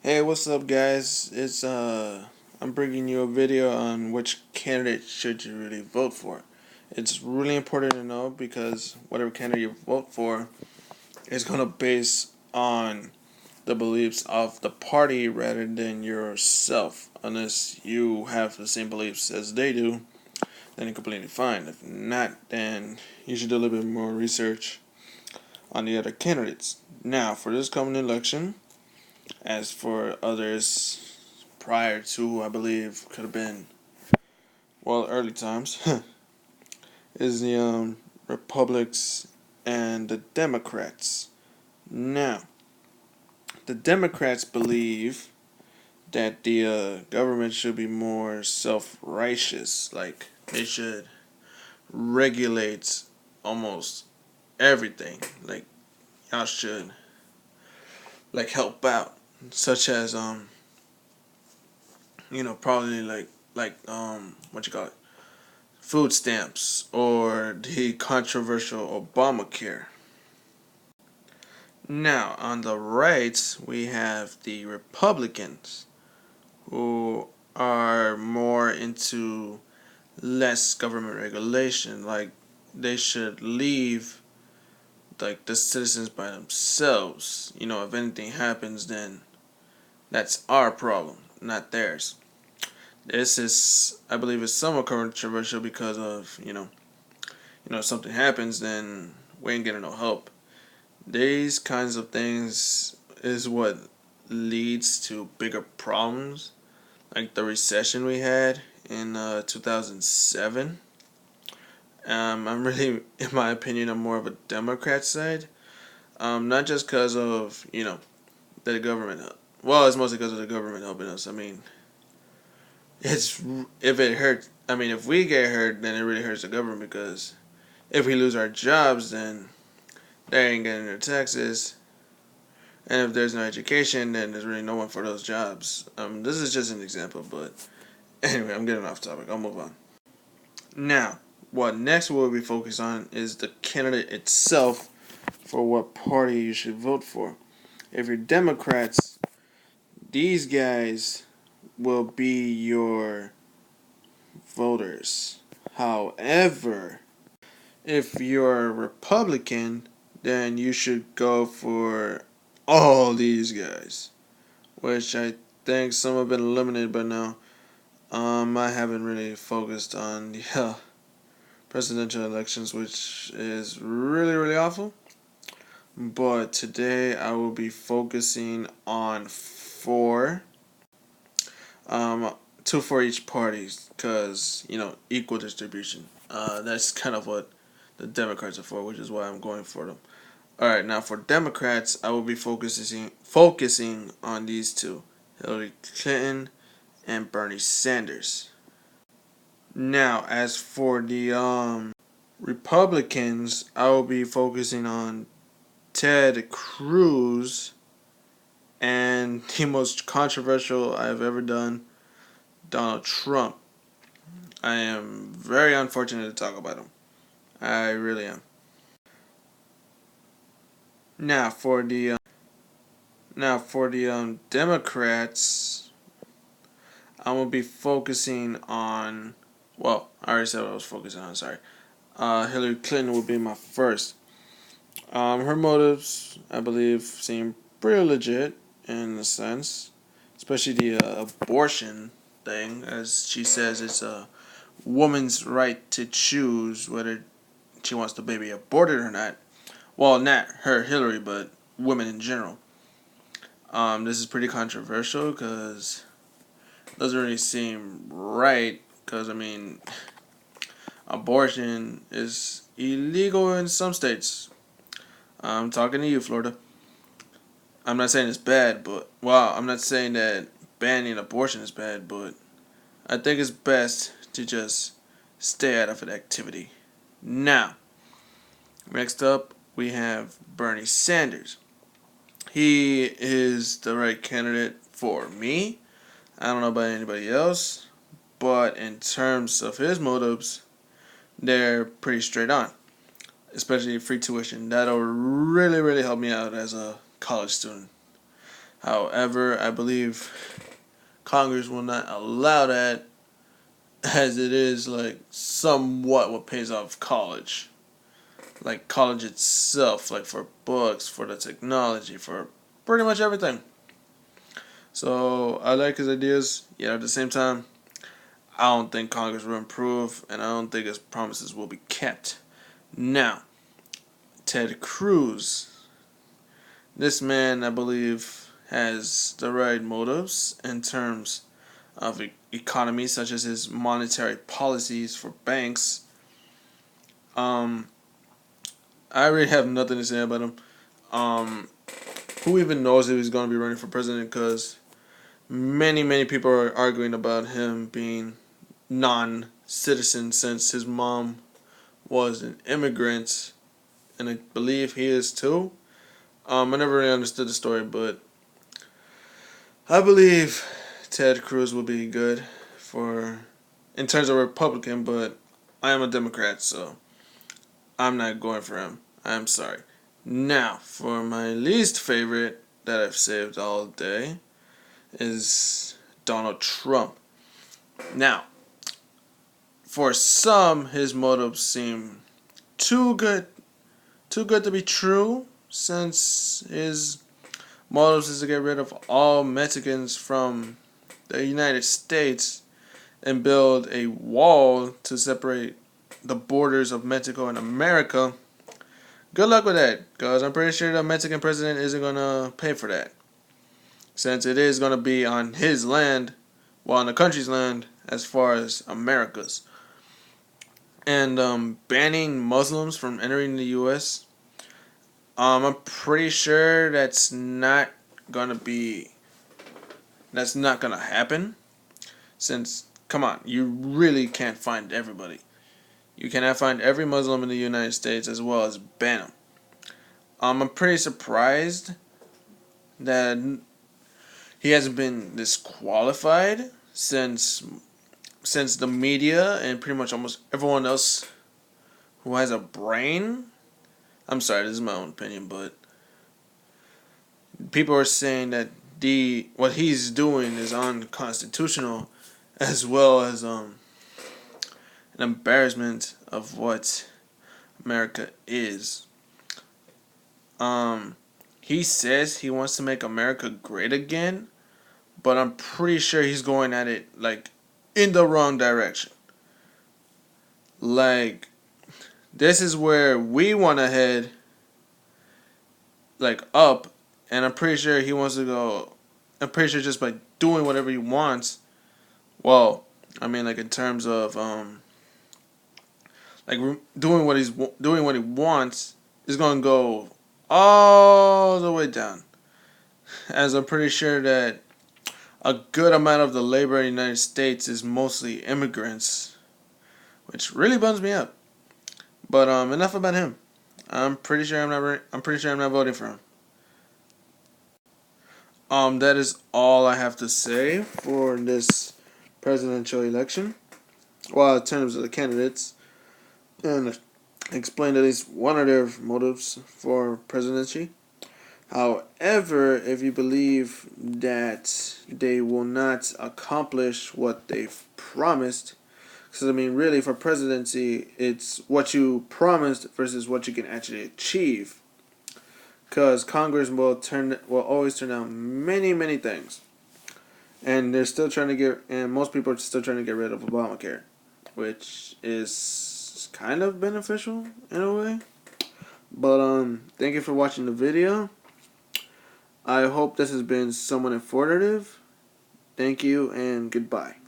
Hey, what's up, guys? I'm bringing you a video on which candidate should you really vote for. It's really important to know because whatever candidate you vote for is gonna base on the beliefs of the party rather than yourself. Unless you have the same beliefs as they do, then it's completely fine. If not, then you should do a little bit more research on the other candidates. Now, for this coming election, as for others prior to, I believe, could have been, well, early times, is the Republicans and the Democrats. Now, the Democrats believe that the government should be more self-righteous, like they should regulate almost everything. Like y'all should like help out, such as probably what you call it, food stamps or the controversial Obamacare. Now, on the right, we have the Republicans who are more into less government regulation. Like, they should leave like the citizens by themselves. If anything happens, then that's our problem, not theirs. This is, I believe, is somewhat controversial because of if something happens, then we ain't getting no help. These kinds of things is what leads to bigger problems, like the recession we had in 2007. I'm really, in my opinion, I'm more of a Democrat side. Not just because of the government. Well, it's mostly because of the government helping us. I mean, it's if it hurts. I mean, if we get hurt, then it really hurts the government because if we lose our jobs, then they ain't getting their taxes. And if there's no education, then there's really no one for those jobs. This is just an example, but anyway, I'm getting off topic. I'll move on. Now, what next we'll be focused on is the candidate itself for what party you should vote for. If you're Democrats, these guys will be your voters. However, if you're a Republican, then you should go for all these guys, which I think some have been eliminated by now. I haven't really focused on the presidential elections, which is really, really awful. But today I will be focusing on um, two for each party, because equal distribution. That's kind of what the Democrats are for, which is why I'm going for them. All right, now for Democrats, I will be focusing on these two, Hillary Clinton and Bernie Sanders. Now, as for the Republicans, I will be focusing on Ted Cruz and the most controversial I've ever done, Donald Trump. I am very unfortunate to talk about him. I really am. Now for the Democrats, I'm gonna be focusing on. Well, I already said what I was focusing on. Sorry. Hillary Clinton will be my first. Her motives, I believe, seem pretty legit in a sense, especially the abortion thing, as she says it's a woman's right to choose whether she wants the baby aborted or not. Well, not her, Hillary, but women in general. This is pretty controversial because it doesn't really seem right. Because I mean, abortion is illegal in some states. I'm talking to you, Florida. I'm not saying it's bad, but I'm not saying that banning abortion is bad, but I think it's best to just stay out of an activity. Now, next up, we have Bernie Sanders. He is the right candidate for me. I don't know about anybody else, but in terms of his motives, they're pretty straight on. Especially free tuition. That'll really, really help me out as a college student. However, I believe Congress will not allow that, as it is like somewhat what pays off college. Like college itself, like for books, for the technology, for pretty much everything. So I like his ideas, yet at the same time, I don't think Congress will improve, and I don't think his promises will be kept. Now, Ted Cruz. This man, I believe, has the right motives in terms of economy, such as his monetary policies for banks. Um, I really have nothing to say about him. Um, who even knows if he's going to be running for president? Because many people are arguing about him being non-citizen since his mom was an immigrant, and I believe he is too. I never really understood the story, but I believe Ted Cruz will be good for in terms of Republican, but I am a Democrat, so I'm not going for him. I'm sorry. Now, for my least favorite that I've saved all day is Donald Trump. Now, for some, his motives seem too good to be true, since his motives is to get rid of all Mexicans from the United States and build a wall to separate the borders of Mexico and America. Good luck with that, because I'm pretty sure the Mexican president isn't going to pay for that, since it is going to be on his land, well, on the country's land, as far as America's. And banning Muslims from entering the U.S., I'm pretty sure that's not gonna happen. Since, come on, you really can't find everybody. You cannot find every Muslim in the United States as well as ban them. I'm pretty surprised that he hasn't been disqualified, since the media and pretty much almost everyone else who has a brain. I'm sorry, this is my own opinion, but people are saying that what he's doing is unconstitutional, as well as an embarrassment of what America is. He says he wants to make America great again, but I'm pretty sure he's going at it like in the wrong direction. Like, this is where we want to head, like, up, and I'm pretty sure he wants to go. I'm pretty sure just by doing whatever he wants. Well, I mean, like in terms of like doing what he wants is going to go all the way down. As I'm pretty sure that a good amount of the labor in the United States is mostly immigrants, which really bums me up. But enough about him. I'm pretty sure I'm not voting for him. That is all I have to say for this presidential election. Well, in terms of the candidates, and explained at least one of their motives for presidency. However, if you believe that they will not accomplish what they've promised, because I mean, really, for presidency, it's what you promised versus what you can actually achieve. Because Congress will always turn down many things, and they're still trying to and most people are still trying to get rid of Obamacare, which is kind of beneficial in a way. But thank you for watching the video. I hope this has been somewhat informative. Thank you and goodbye.